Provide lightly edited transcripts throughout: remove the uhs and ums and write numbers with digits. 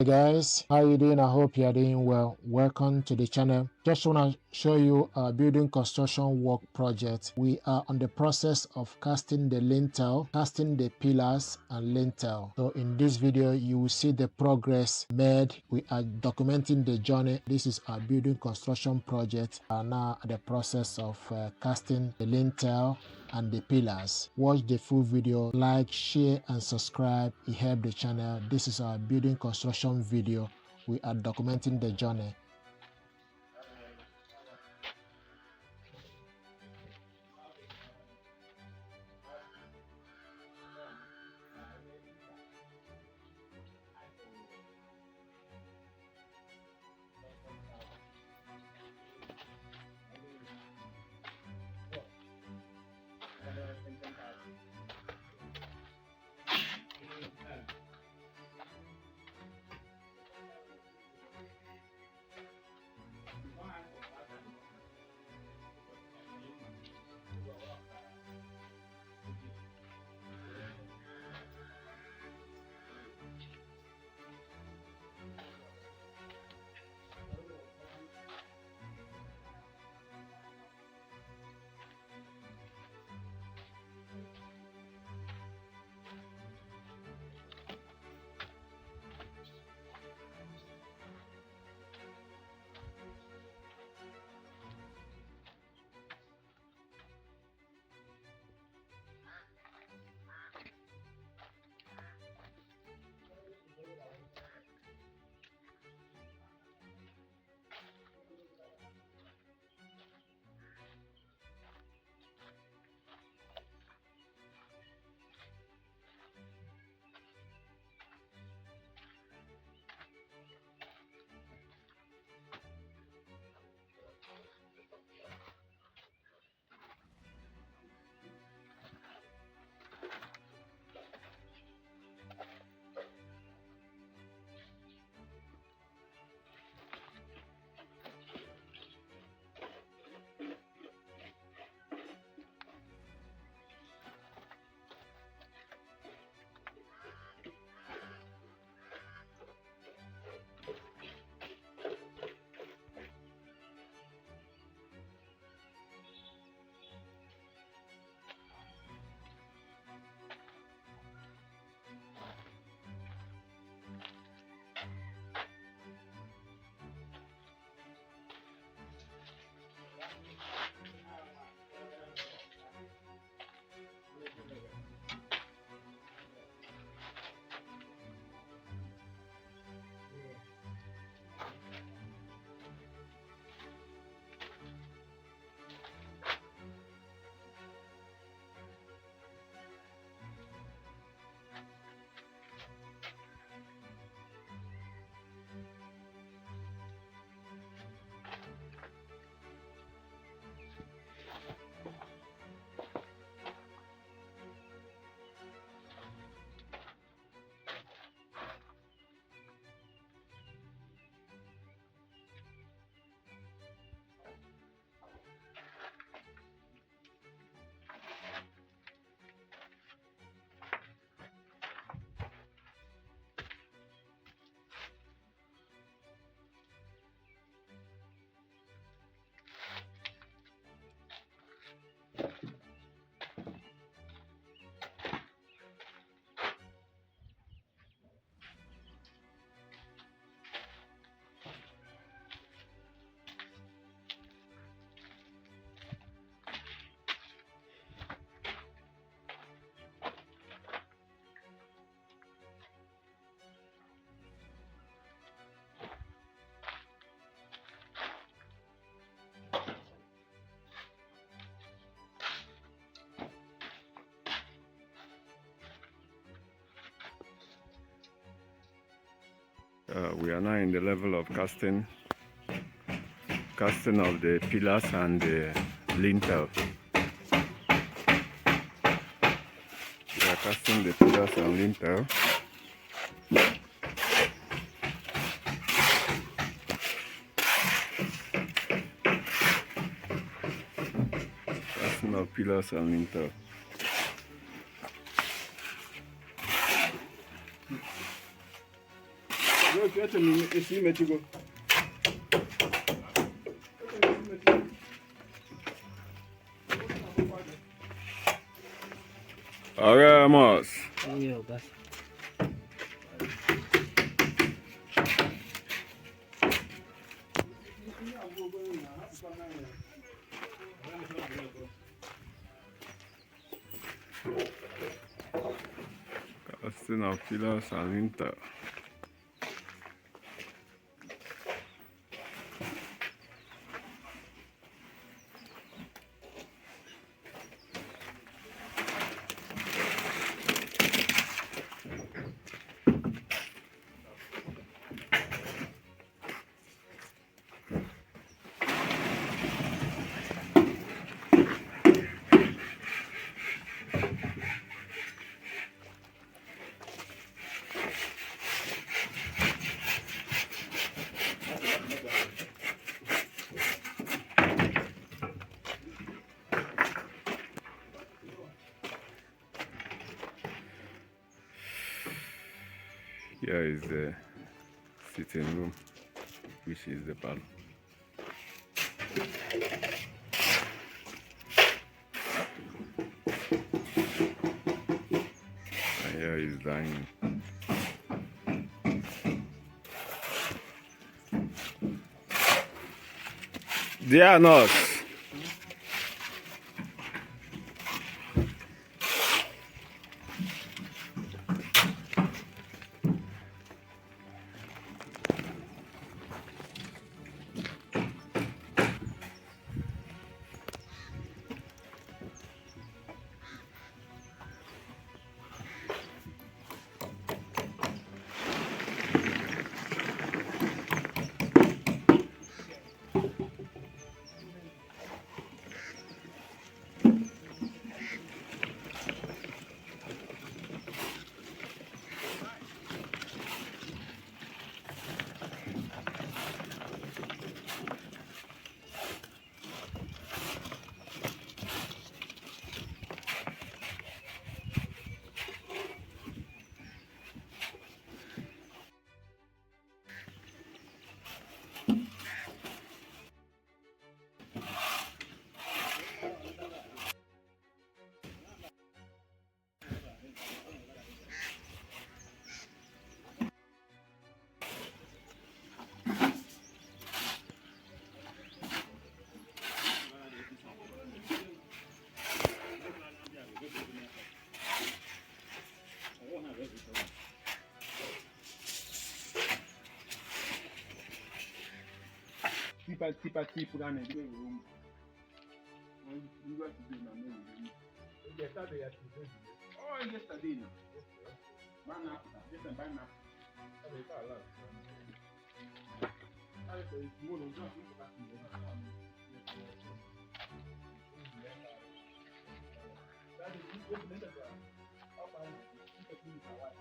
Hey guys, how you doing? I hope you are doing well. Welcome to the channel. Just want to show you a building construction work project. We are on the process of casting the lintel, casting the pillars and lintel. So in this video, you will see the progress made. We are documenting the journey. This is our building construction project. We are now at the process of casting the lintel and the pillars. Watch the full video, like, share and subscribe. It helps the channel. This is our building construction video. We are documenting the journey. We are now in the level of casting of the pillars and the lintel. We are casting the pillars and lintel. Casting of pillars and lintel. Oremos. Casting of pillars and lintel. Here is the sitting room, which is the parlor. And here is dining. They are not. Tipo da neve room. You got to do my name. Yesterday at the oh, yesterday now. Man after, just a man after. I say it's more than just that is you go to the ground. Up and you can see the white.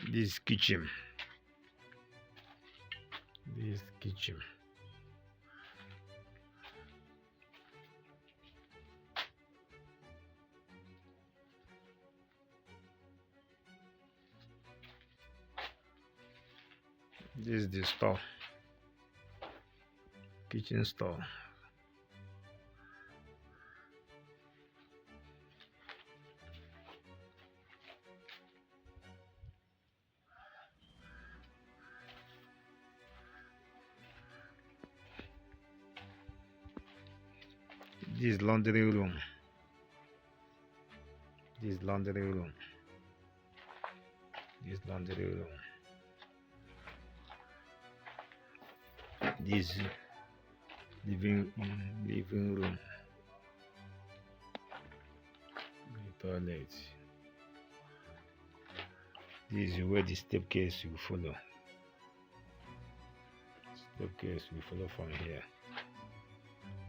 This kitchen. This kitchen. This is the store. Kitchen store. This laundry room. This laundry room. This laundry room. This living room. The toilet. This is where the staircase will follow. Staircase will follow from here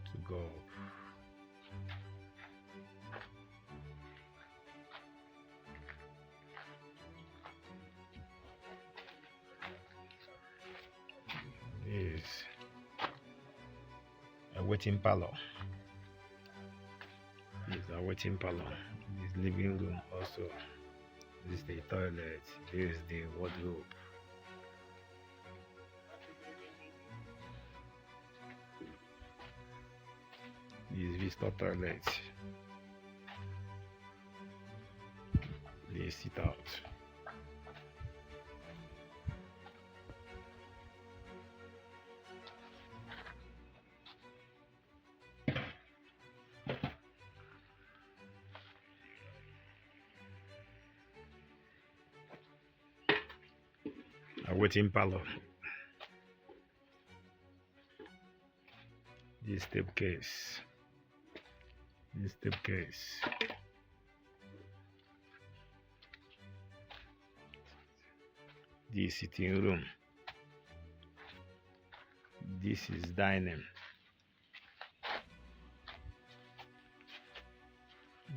to go up. This is a waiting parlor. This is a waiting parlor. This living room also. This is the toilet. This is the wardrobe. This is visitor toilet. They sit out. A waiting parlor. This staircase. This staircase. This sitting room. This is dining.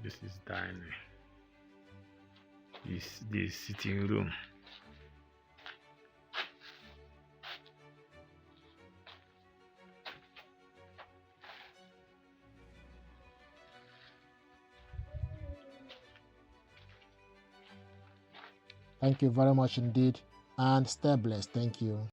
This is dining. This sitting room. Thank you very much indeed, and stay blessed. Thank you.